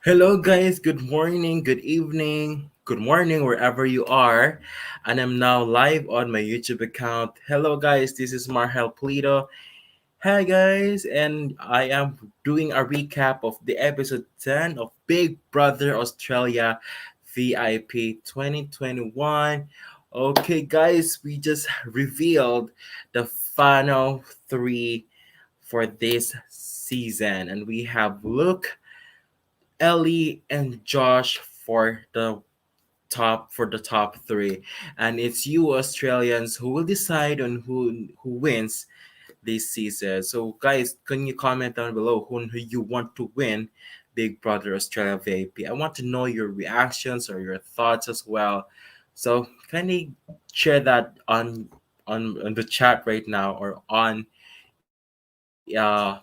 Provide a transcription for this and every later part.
Hello, guys. Good morning, good evening, good morning, wherever you are. And I'm now live on my YouTube account. Hello, guys. This is Marhel Polito. Hi, guys. And I am doing a recap of the episode 10 of Big Brother Australia VIP 2021. Okay, guys, we just revealed the final three for this season. And we have Luke, Ellie and Josh for the top three, and it's you Australians who will decide on who wins this season. So, guys, can you comment down below who you want to win Big Brother Australia VIP? I want to know your reactions or your thoughts as well. So, kindly share that on the chat right now or on the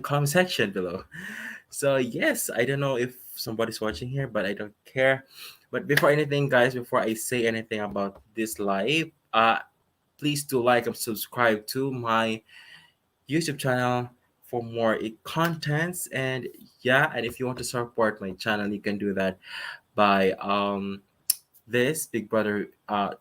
comment section below. So yes, I don't know if somebody's watching here, but I don't care. But before anything, guys, before I say anything about this live, please do like and subscribe to my YouTube channel for more contents. And yeah, and if you want to support my channel, you can do that by this Big Brother, by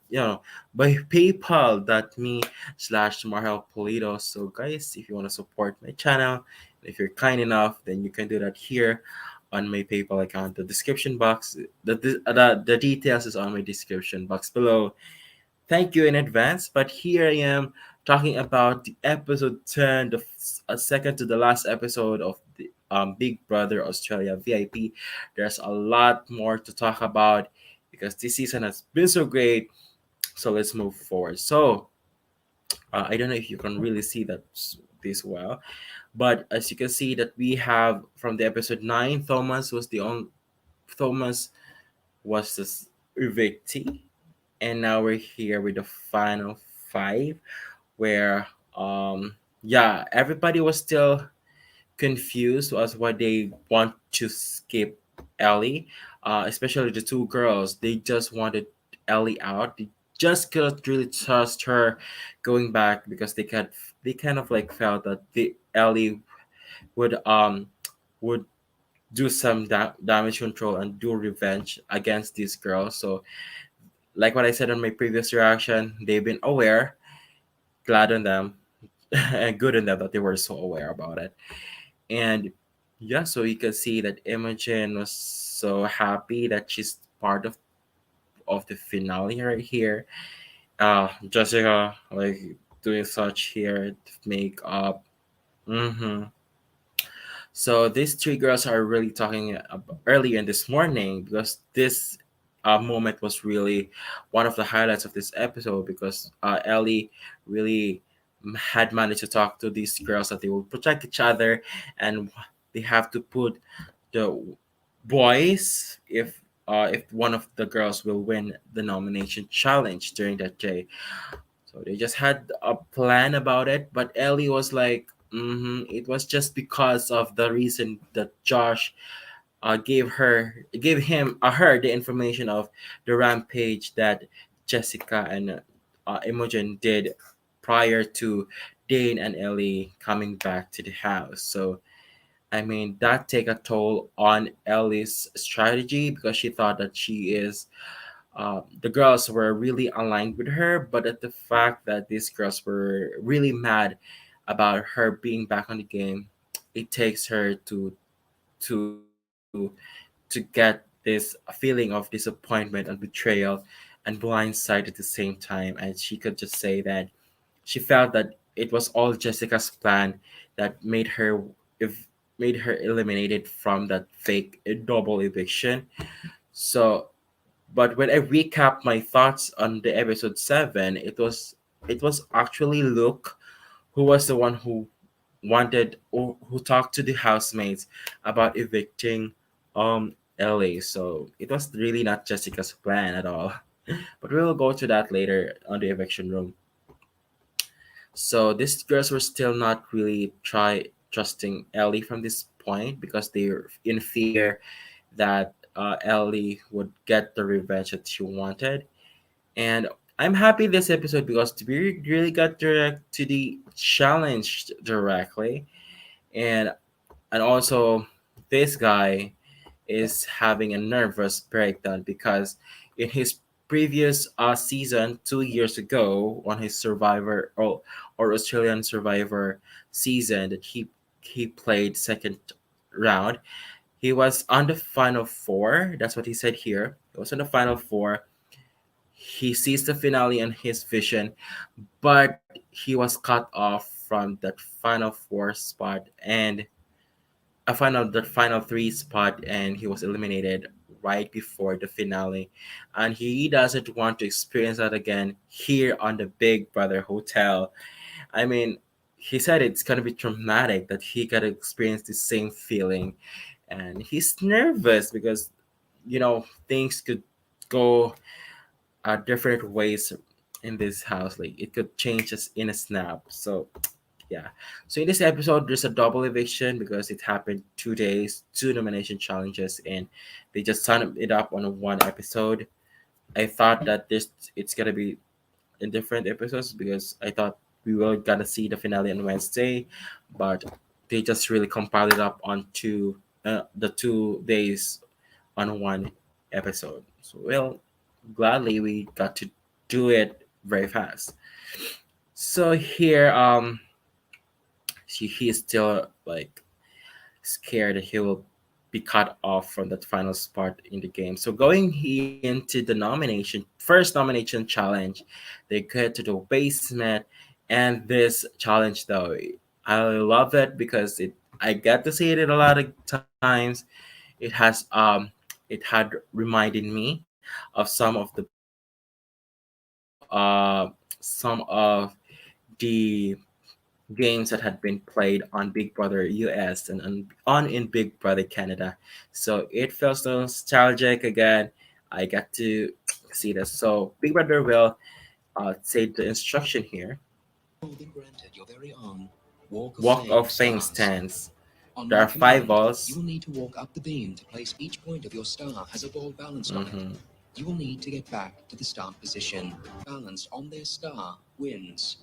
paypal.me/Marhel Polito. So, guys, if you want to support my channel, if you're kind enough, then you can do that here on my PayPal account. The description box, the details is on my description box below. Thank you in advance. But here I am talking about the episode 10, second to the last episode of the Big Brother Australia VIP. There's a lot more to talk about because this season has been so great. So let's move forward. So I don't know if you can really see that this well, but as you can see that we have from the episode 9, Thomas was this evictee, and now we're here with the final five where yeah, everybody was still confused as why they want to skip Ellie, especially the two girls. They just wanted Ellie out. They just couldn't really trust her going back because they kind of like felt that the Ellie would would do some damage control and do revenge against these girls. So like what I said on my previous reaction, they've been aware, glad on them, and good on them that they were so aware about it. And yeah, so you can see that Imogen was so happy that she's part of the finale right here. Jessica like doing such here makeup. Mm-hmm. So these three girls are really talking earlier in this morning because this moment was really one of the highlights of this episode because Ellie really had managed to talk to these girls that they will protect each other and they have to put the boys if one of the girls will win the nomination challenge during that day. So they just had a plan about it, but Ellie was like, it was just because of the reason that Josh gave him her the information of the rampage that Jessica and Imogen did prior to Dane and Ellie coming back to the house. So I mean that take a toll on Ellie's strategy because she thought that she is the girls were really aligned with her, but at the fact that these girls were really mad about her being back on the game, it takes her to to get this feeling of disappointment and betrayal and blindsight at the same time. And she could just say that she felt that it was all Jessica's plan that if made her eliminated from that fake double eviction. So but when I recap my thoughts on the episode 7, it was actually Luke who was the one who wanted or who talked to the housemates about evicting Ellie. So it was really not Jessica's plan at all. But we will go to that later on the eviction room. So these girls were still not really try trusting Ellie from this point because they're in fear that Ellie would get the revenge that she wanted. And I'm happy this episode because we really got direct to the challenge directly, and and also this guy is having a nervous breakdown because in his previous season 2 years ago on his Survivor or Australian Survivor season that he played second round, he was on the final four. That's what he said here. He was on the final four. He sees the finale in his vision, but he was cut off from that final four spot and the final three spot, and he was eliminated right before the finale. And he doesn't want to experience that again here on the Big Brother Hotel. I mean, he said it's gonna be traumatic that he gotta experience the same feeling, and he's nervous because things could go different ways in this house. Like it could change us in a snap. So yeah. So in this episode, there's a double eviction because it happened 2 days, two nomination challenges, and they just summed it up on one episode. I thought that this it's gonna be in different episodes because I thought we were gonna see the finale on Wednesday, but they just really compiled it up onto the 2 days on one episode. So well, gladly we got to do it very fast. So here, he is still like scared that he will be cut off from that final spot in the game. So going into the first nomination challenge, they get to the basement, and this challenge though, I love it because I get to see it a lot of times. It has it had reminded me of some of the games that had been played on Big Brother US and on in Big Brother Canada. So it feels nostalgic again. I got to see this. So Big Brother will say the instruction here. You've been granted your very own Walk of Walk Fame of Fame stars. stands. On There my are five command, you balls. will need to walk up the beam to place each point of your star has a ball balanced on it. Hmm. You will need to get back to the start position. Balanced on their star wins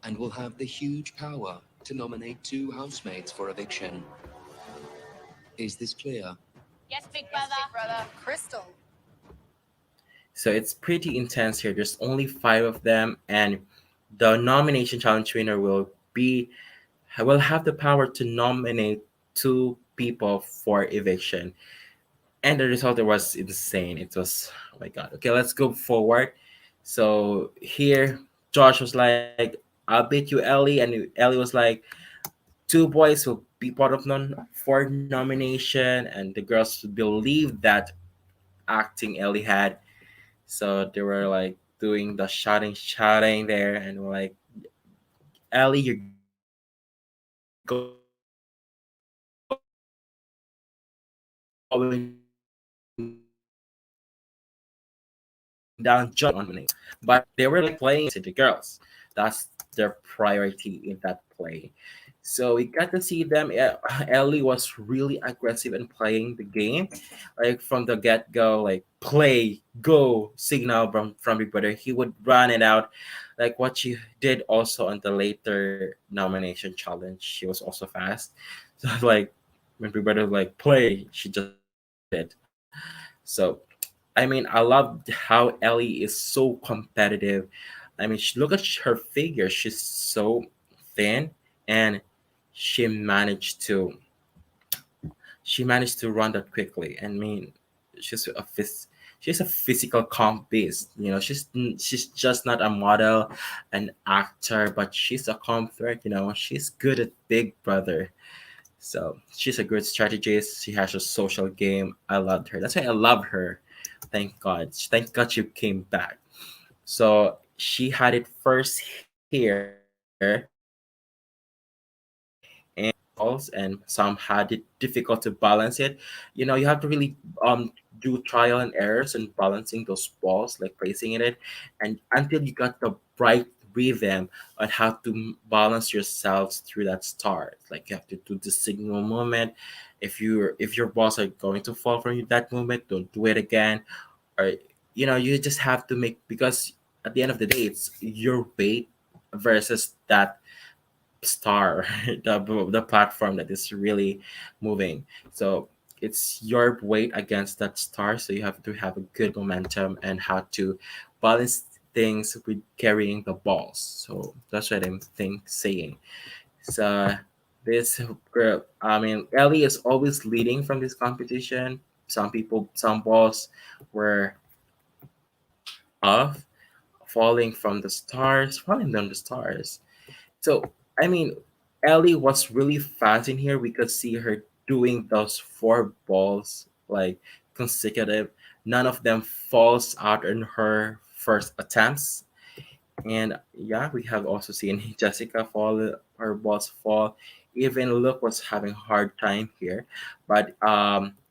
and will have the huge power to nominate 2 housemates for eviction. Is this clear? Yes, Big Brother. Crystal. So it's pretty intense here. There's only five of them, and the nomination challenge winner be will have the power to nominate two people for eviction. And the result was insane. It was, oh my god. Okay, let's go forward. So here, Josh was like, "I'll beat you, Ellie," and Ellie was like, two boys will be part of for nomination, and the girls believed that acting Ellie had. So they were like doing the shouting there, and were like, "Ellie, you're going down. Josh is going down. But they were like playing it to the girls. That's their priority in that play. So we got to see them. Ellie was really aggressive in playing the game, like from the get go, like play, go, signal from Big Brother. He would run it out, like what she did also on the later nomination challenge. She was also fast. So like when Big Brother was like play, she just did it. So I mean, I love how Ellie is so competitive. I mean, look at her figure. She's so thin, and she managed to she managed to run that quickly. I mean, she's a she's a physical comp beast. She's just not a model, an actor, but she's a comp threat. She's good at Big Brother. So she's a good strategist. She has a social game. I loved her. That's why I love her. Thank God. Thank God she came back. So she had it first here, and balls, and some had it difficult to balance it. You have to really do trial and errors and balancing those balls, like placing in it, and until you got the right rhythm on how to balance yourselves through that start. Like you have to do the signal movement. If your balls are going to fall from you that moment, don't do it again. Or you just have to make, because at the end of the day it's your weight versus that star, the platform that is really moving. So it's your weight against that star, so you have to have a good momentum and how to balance things with carrying the balls. So that's what I'm saying. So this girl, I mean, Ellie is always leading from this competition. Some balls were off, falling down the stars. So, I mean, Ellie was really fast in here. We could see her doing those four balls like consecutive. None of them falls out in her first attempts. And yeah, we have also seen Jessica fall, her balls fall. Even Luke was having hard time here. But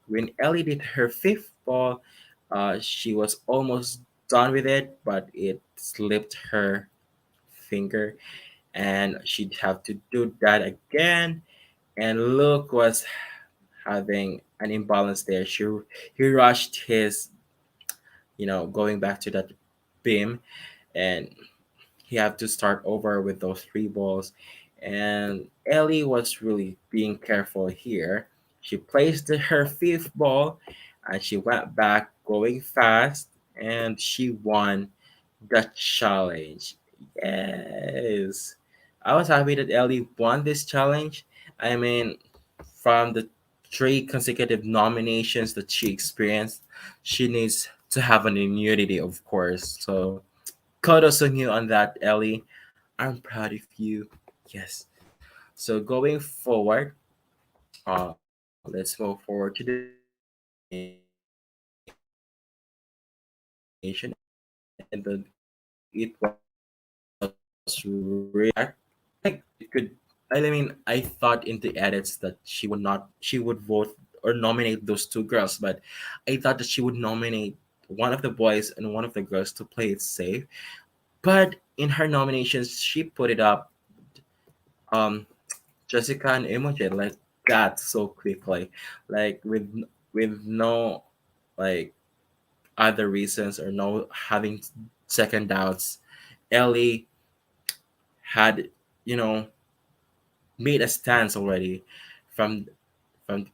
when Ellie did her fifth ball, she was almost done with it, but it slipped her finger and she'd have to do that again. And Luke was having an imbalance there. He rushed his, going back to that beam, and he had to start over with those three balls. And Ellie was really being careful here. She placed her fifth ball, and she went back going fast, and she won the challenge. Yes. I was happy that Ellie won this challenge. I mean, from the three consecutive nominations that she experienced, she needs to have an immunity, of course. So, kudos on you on that, Ellie. I'm proud of you. Yes. So, going forward, let's move forward to the nomination. And it was really like it could. I mean, I thought in the edits that she would vote or nominate those two girls, but I thought that she would nominate one of the boys and one of the girls to play it safe. But in her nominations, she put it up, um, Jessica and Imogen like that so quickly, like with no like other reasons or no having second doubts. Ellie had, you know, made a stance already from from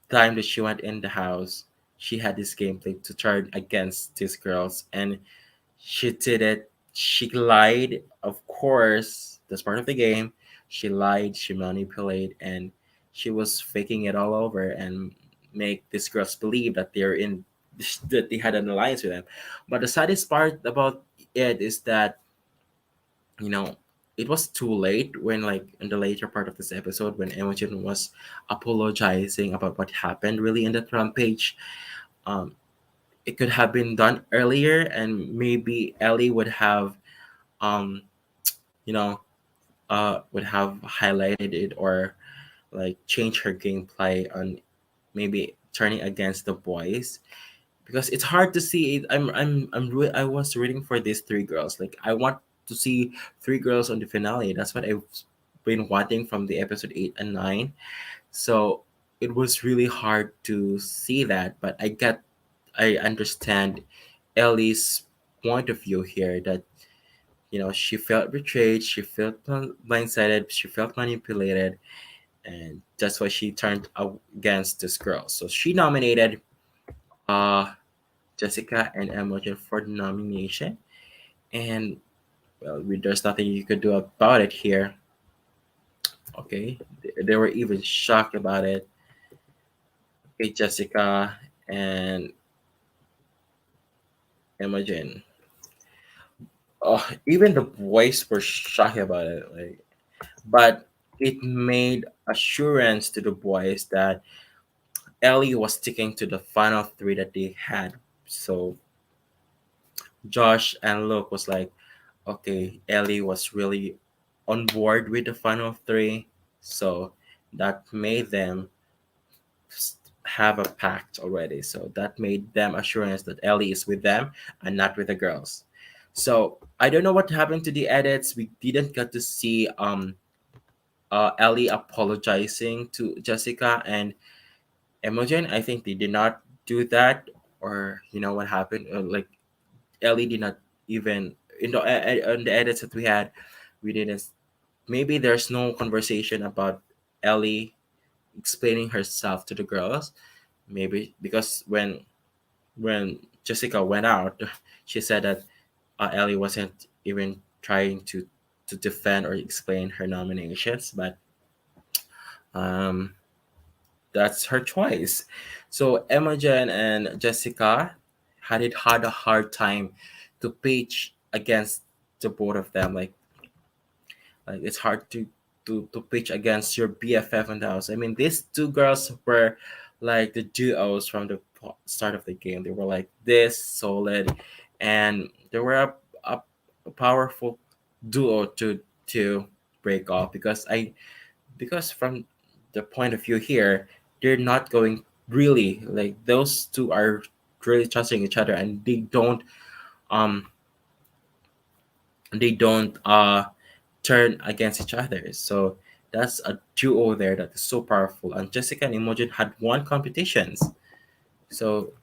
the time that she went in the house. She had this gameplay to turn against these girls, and she did it. She lied, of course. That's part of the game. She lied. She manipulated, and she was faking it all over and make these girls believe that they're in that they had an alliance with them. But the saddest part about it is that, you know, it was too late when, like, in the later part of this episode, when Imogen was apologizing about what happened really in that rampage. Um, it could have been done earlier, and maybe Ellie would have, um, you know, would have highlighted it or like change her gameplay on maybe turning against the boys because it's hard to see it. I was rooting for these three girls. Like I want to see three girls on the finale. That's what I've been wanting from the episode 8 and 9. So it was really hard to see that, but I understand Ellie's point of view here that, she felt betrayed, she felt blindsided, she felt manipulated, and that's why she turned against this girl. So she nominated uh Jessica and Imogen for the nomination, and well, there's nothing you could do about it here. Okay, they were even shocked about it. Okay, Jessica and Imogen. Oh, even the boys were shocked about it. Like, but it made assurance to the boys that Ellie was sticking to the final three that they had. So Josh and Luke was like, okay, Ellie was really on board with the final three. So that made them have a pact already. So that made them assurance that Ellie is with them and not with the girls. So I don't know what happened to the edits. We didn't get to see Ellie apologizing to Jessica and Imogen. I think they did not do that, or you know what happened? Like Ellie did not even in the edits that we had. We didn't. maybe there's no conversation about Ellie explaining herself to the girls. Maybe because when Jessica went out, she said that Ellie wasn't even trying to defend or explain her nominations, but um, that's her choice. So Imogen and Jessica had a hard time to pitch against the both of them. Like it's hard to pitch against your BFF in the house. I mean, these two girls were like the duos from the start of the game. They were like this solid, and they were a powerful duo to break off because from the point of view here, they're not going really like those two are really trusting each other, and um they don't turn against each other. So that's a duo there that is so powerful. And Jessica and Imogen had won competitions, so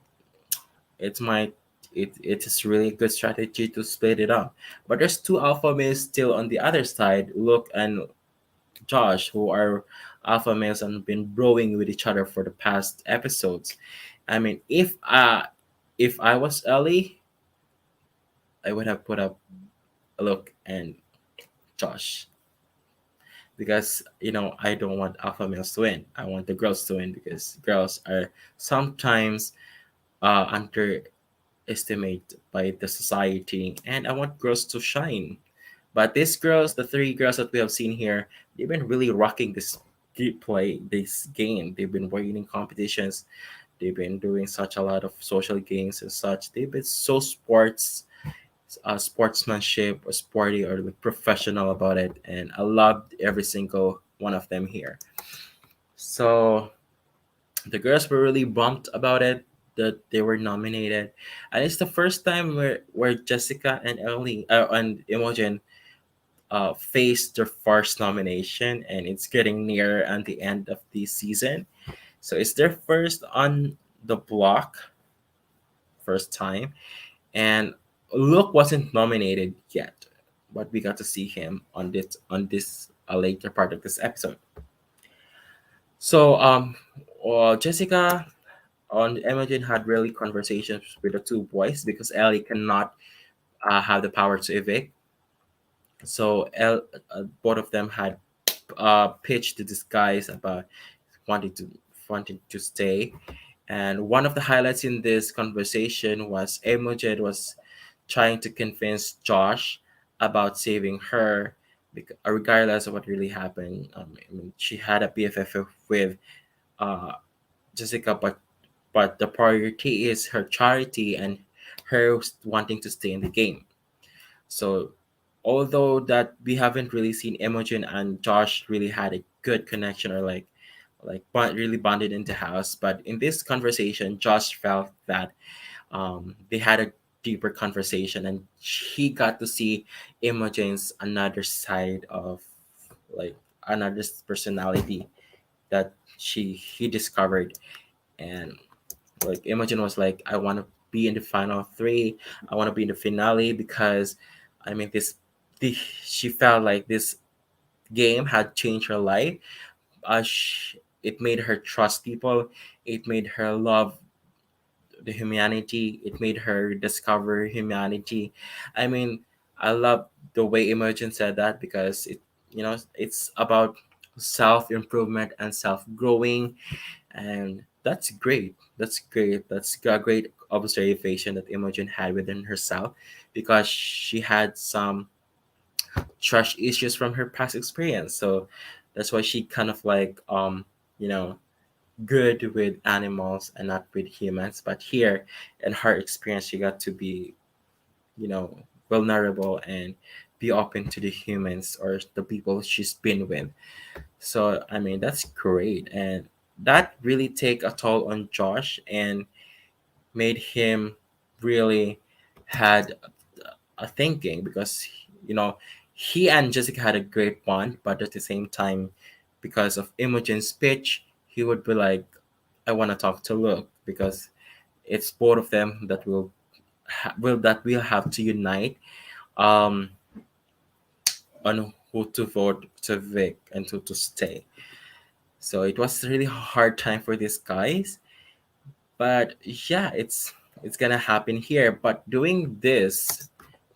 it's my it is really a good strategy to split it up. But there's two alpha males still on the other side, Luke and Josh, who are alpha males and been growing with each other for the past episodes. I mean, if I was Ellie, I would have put up Luke and Josh because I don't want alpha males to win. I want the girls to win because girls are sometimes underestimated by the society, and I want girls to shine. But these girls, the three girls that we have seen here, they've been really rocking this game. They've been winning competitions. They've been doing such a lot of social games and such. They've been so sportsmanship or sporty or like professional about it, and I loved every single one of them here. So the girls were really bumped about it that they were nominated, and it's the first time where Jessica and Ellie and Imogen faced their first nomination, and it's getting near at the end of the season. So it's their first on the block, first time, and Luke wasn't nominated yet, but we got to see him on this later part of this episode. So Jessica on Imogen had really conversations with the two boys because Ellie cannot have the power to evict. So both of them had pitched to this guys about wanting to wanting to stay. And one of the highlights in this conversation was Imogen was trying to convince Josh about saving her, regardless of what really happened. I mean, she had a BFF with uh, Jessica, but the priority is her charity and her wanting to stay in the game. So although that we haven't really seen Imogen and Josh really had a good connection or really bonded into house, but in this conversation, Josh felt that they had a deeper conversation, and he got to see Imogen's another side of like another personality that he discovered. And like Imogen was like, I want to be in the final three. I want to be in the finale because I mean the, she felt like this game had changed her life. It made her trust people. It made her love the humanity. It made her discover humanity. I mean, I love the way Imogen said that because it's about self improvement and self growing, and that's great. That's great. That's a great observation that Imogen had within herself because she had some trust issues from her past experience. So that's why she kind of like you know good with animals and not with humans. But here in her experience, she got to be you know vulnerable and be open to the humans or the people she's been with. So I mean that's great, and that really take a toll on Josh and made him really had a thinking because you know he and Jessica had a great bond, but at the same time, because of Imogen's speech, he would be like, "I want to talk to Luke because it's both of them that will have to unite um, on who to vote to Vic and to stay. So it was really hard time for these guys. But yeah, it's gonna happen here. But doing this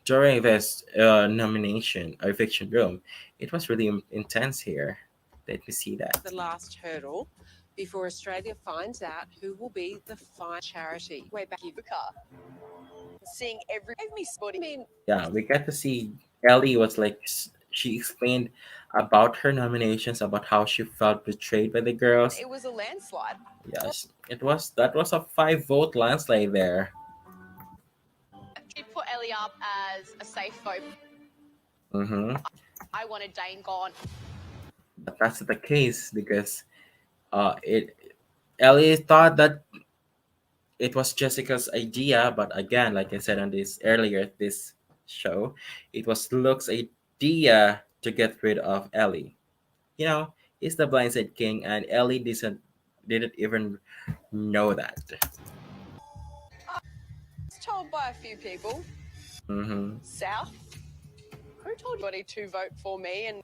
during this nomination eviction room, it was really intense here. Let me see that. The last hurdle before Australia finds out who will be the final charity. Way back, car. Seeing every gave me spotty. I mean, Yeah, we got to see Ellie was like she explained about her nominations, about how she felt betrayed by the girls. it was a landslide. Yes, it was that was a 5 vote landslide there. She put Ellie up as a safe vote. Mm-hmm. I wanted Dane gone. But that's the case because it Ellie thought that it was Jessica's idea, but again, like I said on this earlier this show, it was Luke's idea to get rid of Ellie. You know, he's the blindside king, and Ellie didn't even know that. It's told by a few people. Mm-hmm. South. Who told everybody to vote for me? And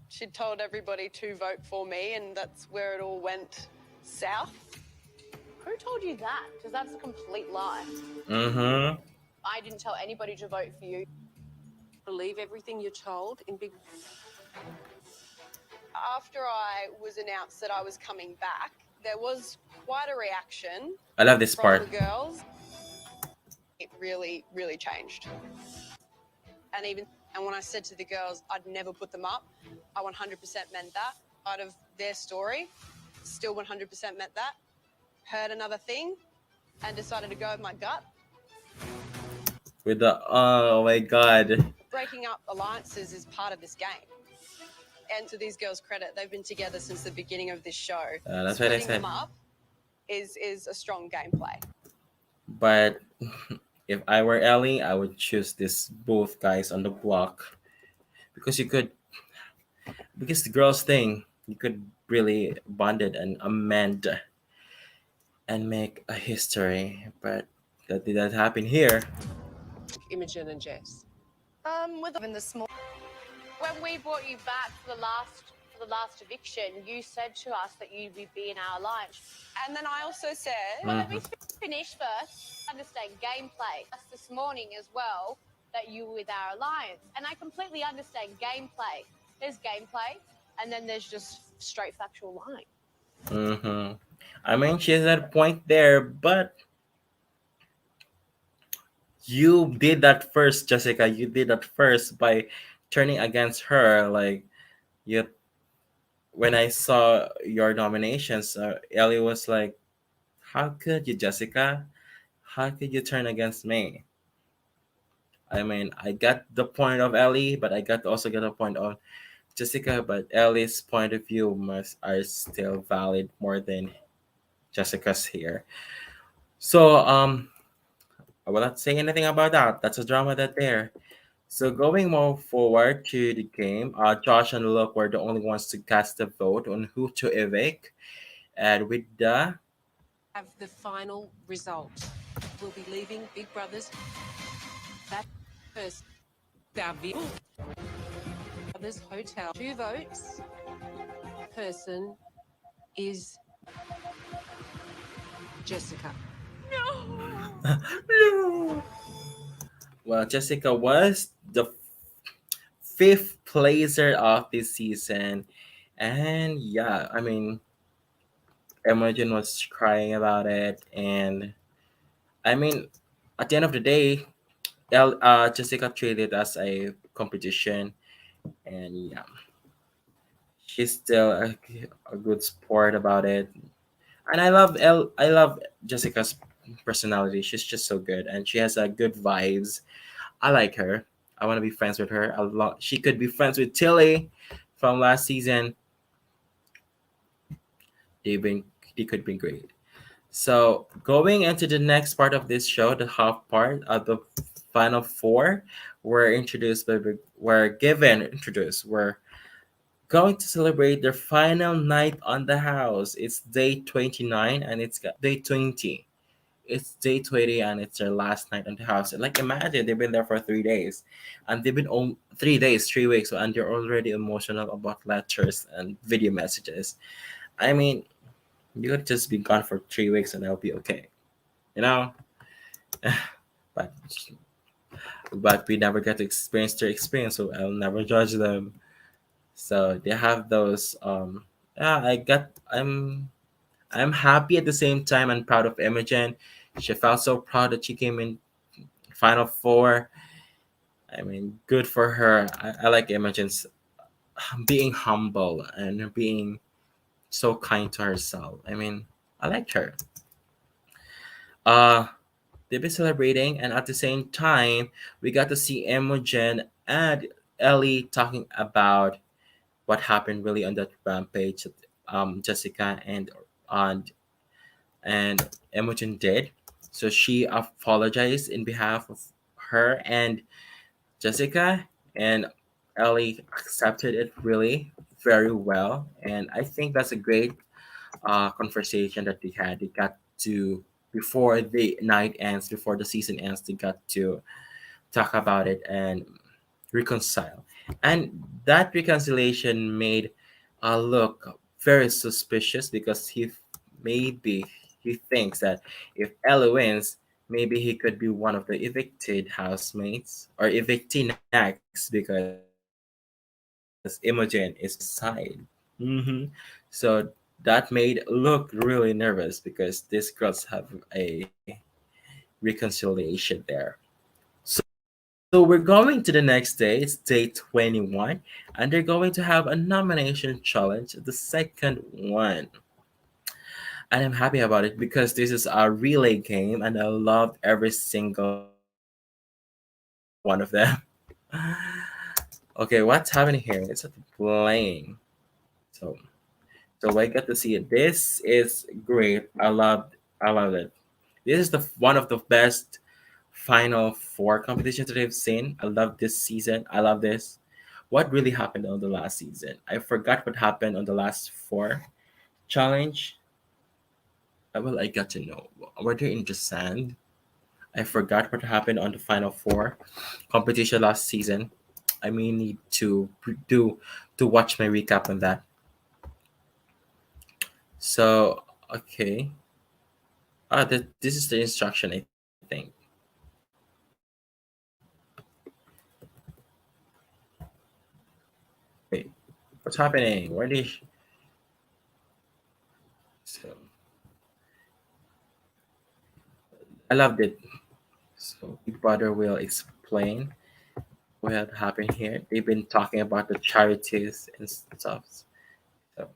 she told everybody to vote for me, and that's where it all went south. Who told you that? Because that's a complete lie. Mm-hmm. I didn't tell anybody to vote for you. Believe everything you're told in big. After I was announced that I was coming back, there was quite a reaction I love this from part. the girls. It really, really changed. And when I said to the girls I'd never put them up, I 100% meant that. Out of their story, still 100% meant that. Heard another thing and decided to go with my gut. With the oh my god. Breaking up alliances is part of this game. And to these girls' credit, they've been together since the beginning of this show. That's what I Splitting said. them up is a strong gameplay. But if I were Ellie, I would choose this both guys on the block because you could because the girls thing you could really bond it and amend and make a history. But that did not happen here. Imogen and Jess. With in the small. When we brought you back for the last eviction, you said to us that you'd be in our alliance. And then I also said, Well, let me finish first. Understand gameplay. That's this morning as well that you were with our alliance, and I completely understand gameplay. There's gameplay, and then there's just straight factual lying. Mm-hmm. I mean, she has that point there, but you did that first, Jessica. You did that first by turning against her. Like you, when I saw your nominations, Ellie was like, "How could you, Jessica? How could you turn against me?" I mean, I got the point of Ellie, but I got also got a point of Jessica. But Ellie's point of view must are still valid more than Jessica's here. So I will not say anything about that. That's a drama that there. So going more forward to the game, Josh and Luke were the only ones to cast a vote on who to evict, and with the have the final result. We'll be leaving Big Brother's that first. BBAUVIP Brothers Hotel. 2 votes. Person is Jessica. no. Well, Jessica was the fifth placer of this season, and yeah, I mean, Imogen was crying about it, and I mean, at the end of the day, Jessica treated it as a competition, and yeah, she's still a good sport about it. And I love Jessica's personality. She's just so good, and she has a good vibes. I like her. I want to be friends with her. A lot. She could be friends with Tilly from last season. They've been they could be great. So going into the next part of this show, the half part of the final four, were given introduced. We're going to celebrate their final night on the house. It's day 29 and it's got day 20. it's day 20 and it's their last night in the house. And like imagine they've been there for 3 days, and they've been on 3 days, 3 weeks, and they're already emotional about letters and video messages. I mean, you could just be gone for 3 weeks and I'll be okay, you know. but but we never get to experience their experience, so I'll never judge them. So they have those. Yeah, I'm happy at the same time and proud of Imogen. She felt so proud that she came in final four. I mean, good for her. I like Imogen's being humble and being so kind to herself. I mean, I like her. Uh, they've been celebrating, and at the same time, we got to see Imogen and Ellie talking about what happened really on that rampage that Jessica and Imogen did. So she apologized in behalf of her and Jessica, and Ellie accepted it really very well. And I think that's a great conversation that they had. They got to, before the night ends, before the season ends, they got to talk about it and reconcile. And that reconciliation made look very suspicious because maybe he thinks that if Ella wins, maybe he could be one of the evicted housemates or evictee next because Imogen is on his side. hmm So that made look really nervous because these girls have a reconciliation there. So we're going to the next day. It's day 21, and they're going to have a nomination challenge, the second one. And I'm happy about it because this is a relay game, and I loved every single one of them. Okay, what's happening here? It's playing. So, so I got to see it. This is great. I loved it. This is one of the best Final Four competitions that I've seen. I love this season. I love this. What really happened on the last season? I forgot what happened on the last four challenge. Well, I got to know. Were they in the sand? I forgot what happened on the Final Four competition last season. I may need to to watch my recap on that. So okay. This is the instruction, I think. Wait, what's happening? Where did so I loved it. So Big Brother will explain what happened here. They've been talking about the charities and stuff. So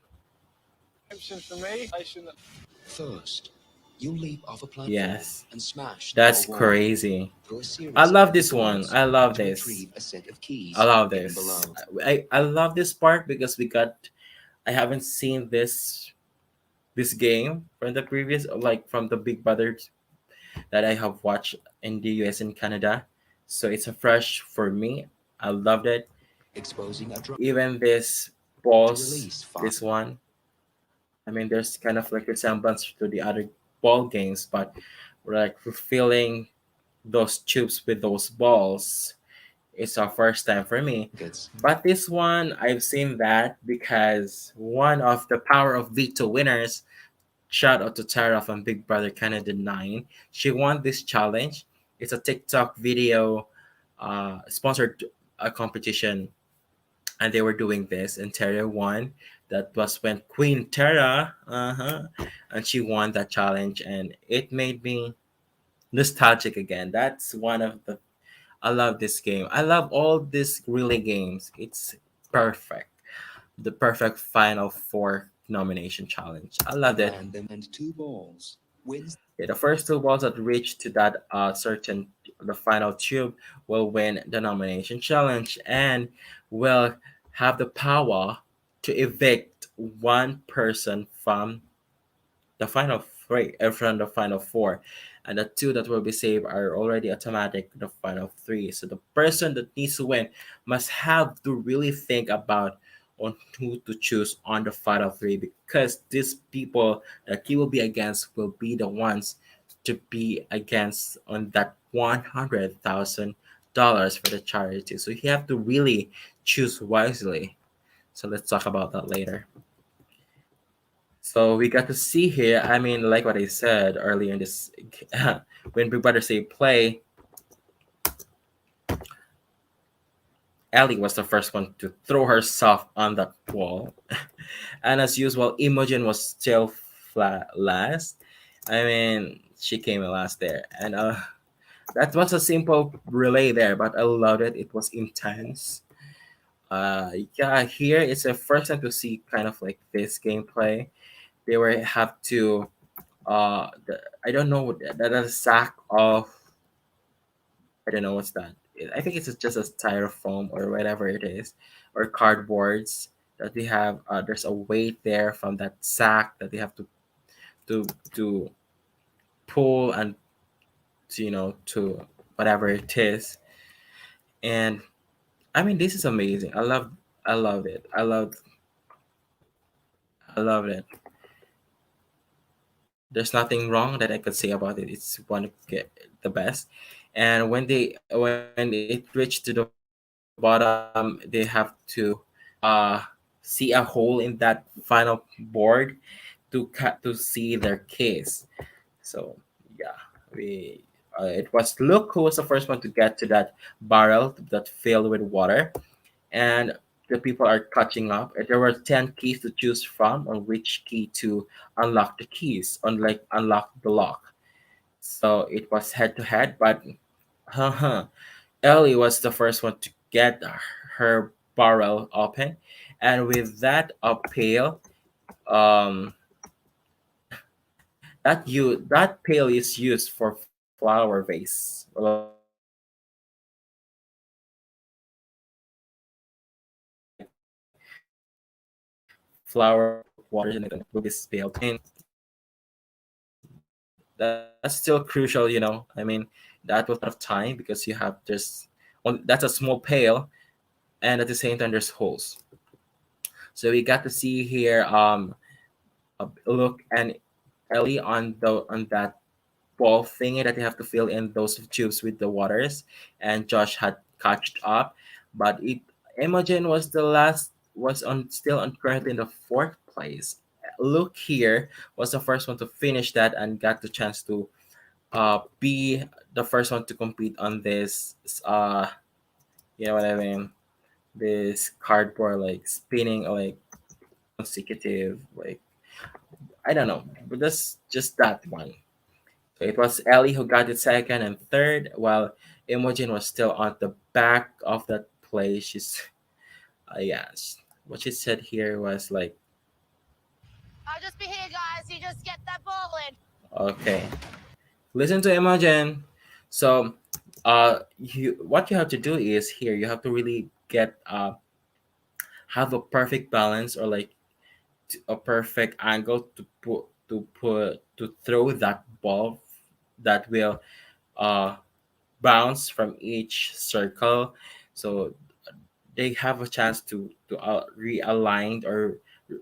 First, you'll leap off a platform yes, and smash the that's lower wall. crazy. Through a I series of love lucky this one. draws I love to this. retrieve a set of I keys love hidden this. below. I love this part because I haven't seen this game from the previous, like from the Big Brothers that I have watched in the US and Canada. So it's a fresh for me. I loved it. Exposing a drop Even this to balls, release five. this one. I mean, there's kind of like resemblance to the other ball games, but we're like refilling those tubes with those balls. It's our first time for me. Tickets. But this one, I've seen that because one of the Power of Veto winners, shout out to Tara from Big Brother Canada 9, she won this challenge. It's a TikTok video sponsored competition, and they were doing this, and Tara won. That was when Queen Tara, and she won that challenge, and it made me nostalgic again. That's one of the I love this game. I love all these relay games. It's perfect. The perfect Final Four nomination challenge. I loved it. Random and two balls. Wins Yeah, the first two balls that reach to that certain the final tube will win the nomination challenge and will have the power to evict one person from the final three, from the final four, and the two that will be saved are already automatic the final three. So the person that needs to win must have to really think about on who to choose on the final three, because these people that he will be against will be the ones to be against on that $100,000 for the charity. So you have to really choose wisely. So let's talk about that later. So we got to see here. I mean, like what I said earlier in this, when Big Brother say play, Ellie was the first one to throw herself on that wall, and as usual, Imogen was still last. I mean, she came in last there, and that was a simple relay there, but I loved it. It was intense. Yeah, here it's the first time to see kind of like this gameplay. They were have to the, I don't know that sack of, I don't know what's that. I think it's just a styrofoam or whatever it is, or cardboards that we have. There's a weight there from that sack that they have to to pull and to, to whatever it is. And I mean, this is amazing. I love it. I love it. There's nothing wrong that I could say about it. It's one of the best. And when it reached to the bottom, they have to uh see a hole in that final board to see their case. So yeah, we it was Luke who was the first one to get to that barrel that filled with water, and the people are catching up. And there were 10 keys to choose from on which key to unlock the keys, unlock the lock. So it was head to head, but Ellie was the first one to get her barrel open, and with that a pail, um, that pail is used for flower vase, like flower waters and everything. So will be spilled. I mean, that's still crucial, I mean, that will take a lot of time because you have just that's a small pail, and at the same time there's holes. So we got to see here look and Ellie on that ball thingy that you have to fill in those tubes with the waters, and Josh had catched up, but Imogen was the last, was on still on currently in the fourth place. Luke here was the first one to finish that and got the chance to be the first one to compete on this you know what I mean, this cardboard like spinning like consecutive, like I don't know, but that's just that one. So it was Ellie who got it second and third, while Imogen was still on the back of that place. She's, yes, what she said here was like, I'll just be here, guys. You just get that ball in. okay, listen to Imogen. So, you what you have to do is here you have to really get have a perfect balance, or like a perfect angle to throw that ball that will uh bounce from each circle. So they have a chance to realign or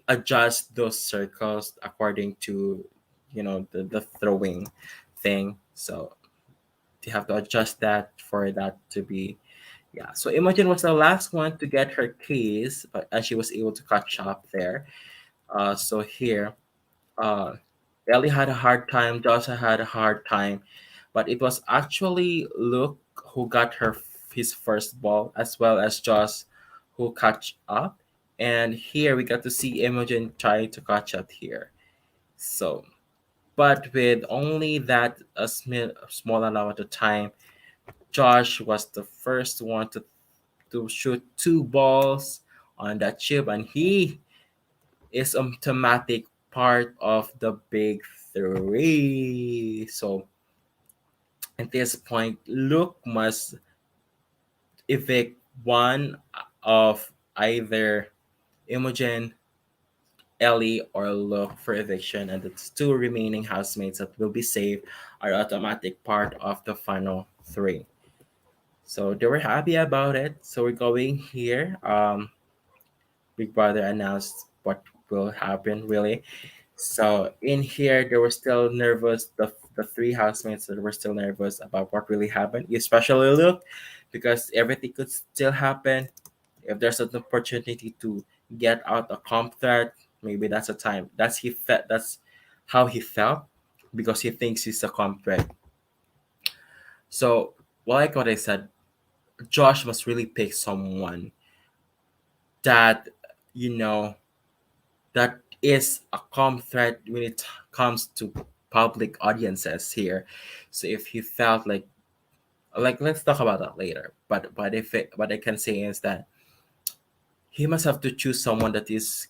adjust those circles according to the throwing thing. So they have to adjust that for that to be, yeah. So Imogen was the last one to get her keys, but and she was able to catch up there. So here, uh Ellie had a hard time, Joshua had a hard time, but it was actually Luke who got his first ball, as well as Josh who catch up. And here we got to see Imogen try to catch up here. So, but with only that small amount of time, Josh was the first one to shoot two balls on that chip, and he is automatic part of the big three. So at this point, Luke must evict one of either Imogen, Ellie, or Luke for eviction, and the two remaining housemates that will be saved are automatic part of the final three. So they were happy about it. So we're going here. Big Brother announced what will happen really. So in here, they were still nervous. The three housemates that were still nervous about what really happened, especially Luke, because everything could still happen. If there's an opportunity to get out a comp threat, maybe that's a time. That's he felt. That's how he felt, because he thinks he's a comp threat. So, like what I said, Josh must really pick someone that you know that is a comp threat when it comes to public audiences here. So if he felt like let's talk about that later. But if what I can say is that he must have to choose someone that is,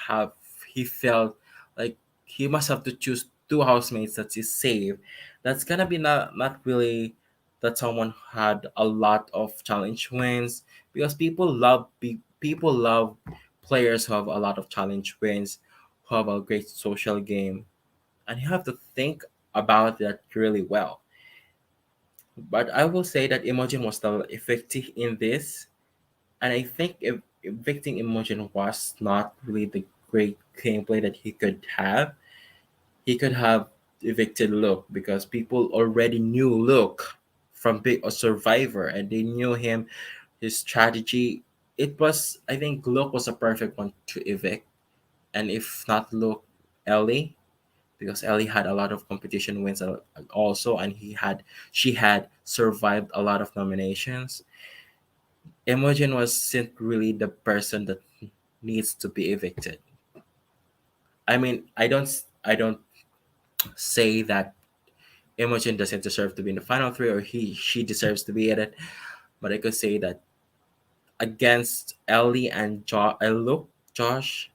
have he felt like he must have to choose two housemates that is safe. That's gonna be not really that someone had a lot of challenge wins, because people love players who have a lot of challenge wins, who have a great social game, and you have to think about that really well. But I will say that Imogen was still effective in this, and I think if evicting Imogen was not really the great gameplay that he could have evicted Luke, because people already knew Luke from being a survivor and they knew him, his strategy. It was, I think Luke was a perfect one to evict, and if not Luke, Ellie, because Ellie had a lot of competition wins also, and she had survived a lot of nominations. Imogen wasn't really the person that needs to be evicted. I mean, I don't say that Imogen doesn't deserve to be in the final three, or she deserves to be in it, but I could say that against Ellie and look, Josh.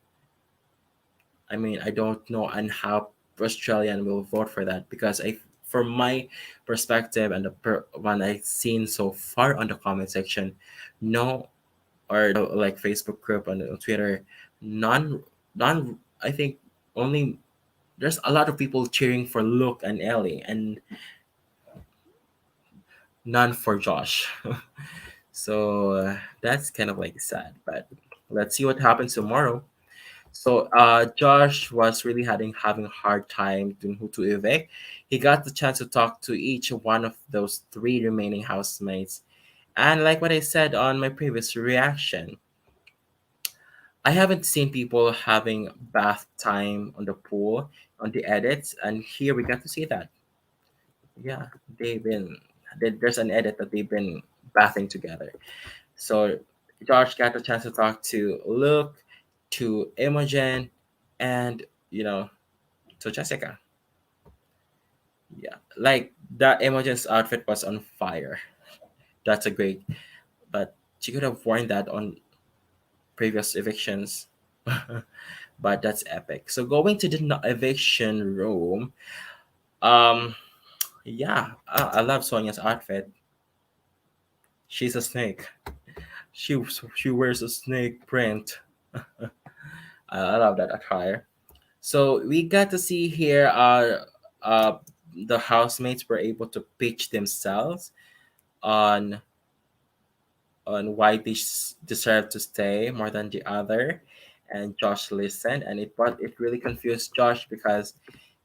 I mean, I don't know and how Australian will vote for that, because from my perspective and the one I've seen so far on the comment section, no, or like Facebook group and Twitter, none, none. I think only there's a lot of people cheering for Luke and Ellie, and none for Josh. So that's kind of like sad, but let's see what happens tomorrow. So Josh was really having a hard time to who to evict. He got the chance to talk to each one of those three remaining housemates, and like what I said on my previous reaction, I haven't seen people having bath time on the pool on the edits, and here we got to see that. Yeah, they've been there's an edit that they've been bathing together. So Josh got the chance to talk to Luke, to Imogen, and to Jessica. Yeah, like that Imogen's outfit was on fire. That's a great, but she could have worn that on previous evictions. But that's epic. So going to the eviction room. Um, yeah, I love Sonia's outfit. She's a snake. She wears a snake print. I love that attire. So we got to see here. The housemates were able to pitch themselves on why they deserve to stay more than the other, and Josh listened, and it really confused Josh, because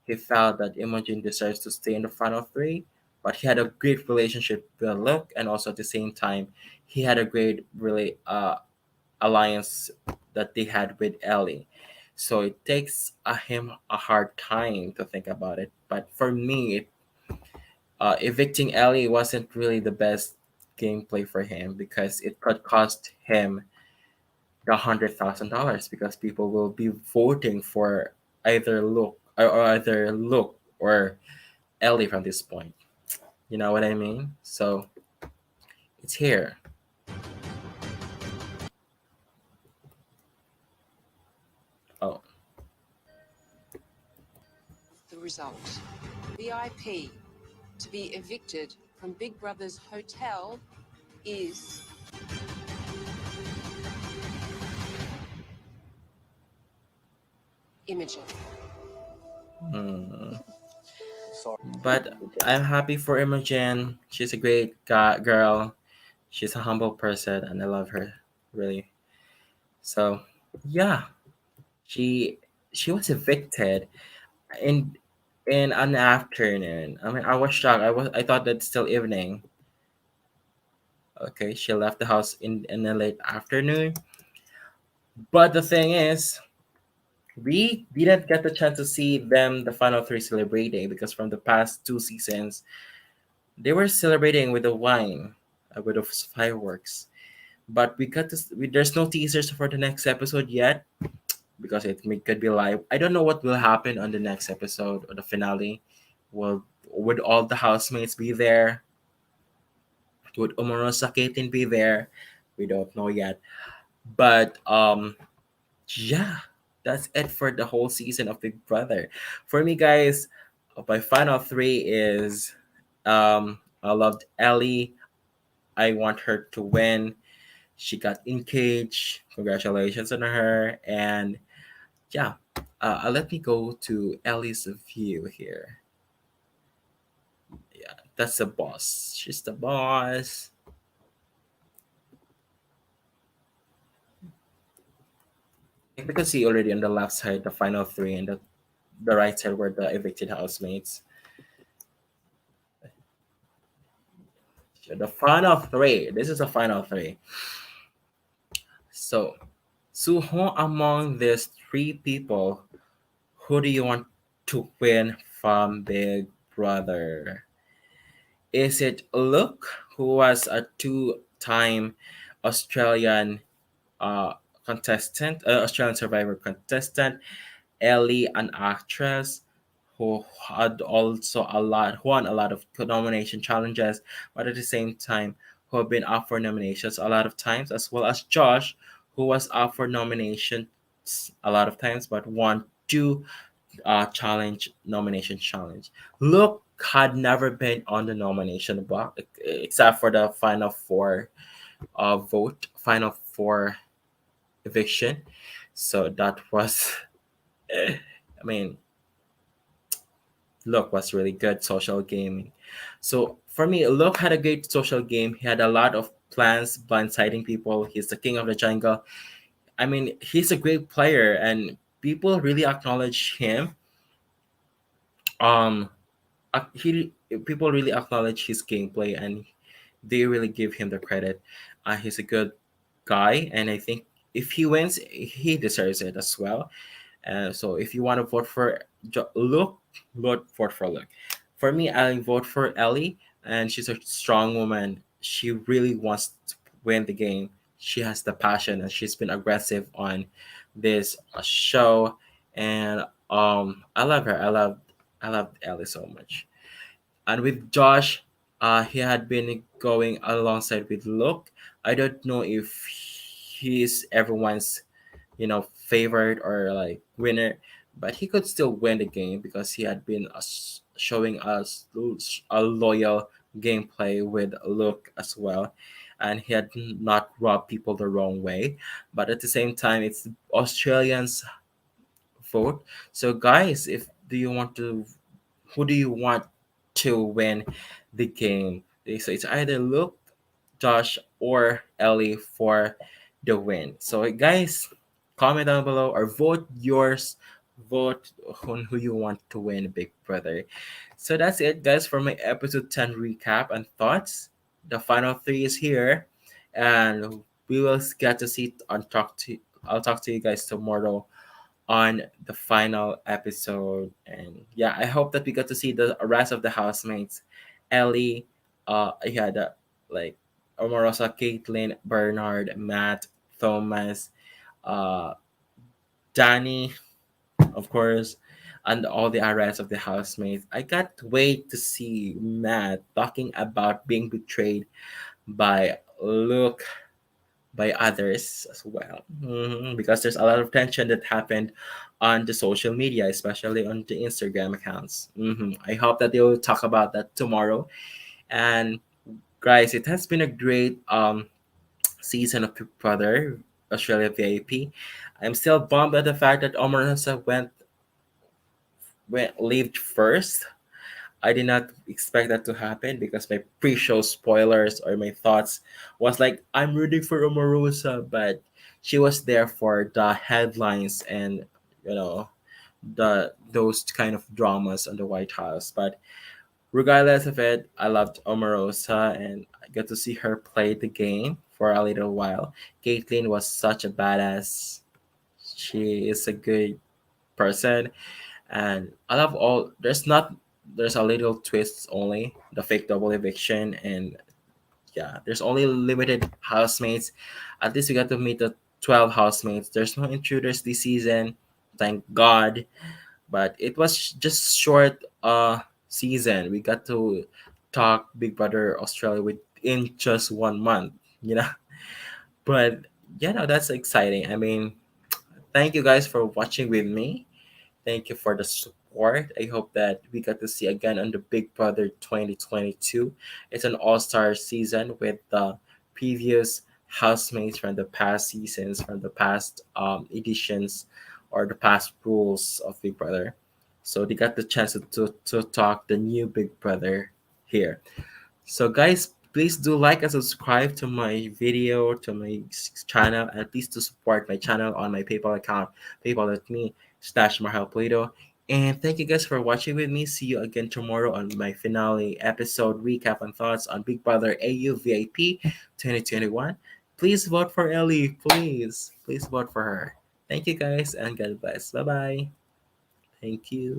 he felt that Imogen deserves to stay in the final three, but he had a great relationship with Luke, and also at the same time, he had a great really alliance that they had with Ellie. So it takes him a hard time to think about it. But for me, evicting Ellie wasn't really the best gameplay for him, because it could cost him the $100,000, because people will be voting for either Luke or Ellie from this point. You know what I mean? So it's here. Oh, The result. VIP to be evicted from Big Brother's hotel is Imogen. hmm. Sorry, But Imogen. I'm happy for Imogen. She's a great girl. She's a humble person, and I love her really. So yeah, she she was evicted in an afternoon. I mean, I was shocked. I thought that it's still evening. Okay, she left the house in the late afternoon. But the thing is, we didn't get the chance to see them the final three celebrating because from the past two seasons they were celebrating with the wine, with the fireworks. But we got to there's no teasers for the next episode yet because could be live. I don't know what will happen on the next episode or the finale. Will would all the housemates be there? Would Omonosa Katin be there? We don't know yet. But yeah, that's it for the whole season of Big Brother. For me, guys, my final three is I loved Ellie. I want her to win. She got engaged. Congratulations on her. And yeah, let me go to Ellie's view here. Yeah, that's the boss. She's the boss. Like we can see already on the left side the final three, and the right side were the evicted housemates. So the final three. This is the final three. So, Suho, among these three people, who do you want to win from Big Brother? Is it Luke, who was a two-time Australian uh, Australian Survivor contestant, Ellie, an actress who had also won a lot of nomination challenges, but at the same time, who have been up for nominations a lot of times, as well as Josh, who was up for nominations a lot of times, but won two nomination challenge. Luke had never been on the nomination block except for the final four final four eviction. So that was, I mean, Luke was really good social gaming. So for me, Luke had a great social game. He had a lot of plans, blindsiding people. He's the king of the jungle. I mean, he's a great player, and people really acknowledge him. Um, he People really acknowledge his gameplay, and they really give him the credit. He's a good guy, and I think if he wins, he deserves it as well. So if you want to vote for Luke, vote for Luke. For me, I vote for Ellie, and she's a strong woman. She really wants to win the game. She has the passion, and she's been aggressive on this show. And I love her. I love Ellie so much. And with Josh, he had been going alongside with Luke. I don't know if he's everyone's favorite or like winner, but he could still win the game because he had been showing us a loyal gameplay with Luke as well, and he had not rubbed people the wrong way. But at the same time, it's Australians vote. So guys, if do you want to who do you want to win the game? So it's either Luke, Josh, or Ellie for the win. So guys, comment down below or vote yours. Vote on who you want to win Big Brother. So that's it, guys, for my episode 10 recap and thoughts. The final three is here, and we will get to see and talk to. I'll talk to you guys tomorrow on the final episode. And yeah, I hope that we got to see the rest of the housemates. Ellie, yeah, the like Omarosa, Caitlin, Bernard, Matt, Thomas, uh, Danny, of course, and all the rest of the housemates. I can't wait to see Matt talking about being betrayed by Luke, by others as well. Because there's a lot of tension that happened on the social media, especially on the Instagram accounts. I hope that they will talk about that tomorrow. And guys, it has been a great season of Big Brother Australia VIP. I'm still bummed at the fact that Omarosa went lived first. I did not expect that to happen because my pre-show spoilers or my thoughts was like I'm rooting for Omarosa, but she was there for the headlines and you know those kind of dramas on the White House. But regardless of it, I loved Omarosa and I got to see her play the game for a little while. Caitlyn was such a badass. She is a good person, and I love all. There's a little twists only the fake double eviction, and yeah, there's only limited housemates. At least we got to meet the 12 housemates. There's no intruders this season, thank God. But it was just short season. We got to talk Big Brother Australia within just 1 month, you know. But yeah, no, that's exciting. I mean, thank you guys for watching with me. Thank you for the support. I hope that we got to see again on the Big Brother 2022. It's an all-star season with the previous housemates from the past seasons, from the past editions, or the past rules of Big Brother. So they got the chance to talk the new Big Brother here. So guys, please do like and subscribe to my video, to my channel, and please to support my channel on my PayPal account, paypal.me/Marhal And thank you guys for watching with me. See you again tomorrow on my finale episode recap and thoughts on Big Brother AUVIP 2021. Please vote for Ellie. Please vote for her. Thank you guys and God bless. Bye bye. Thank you.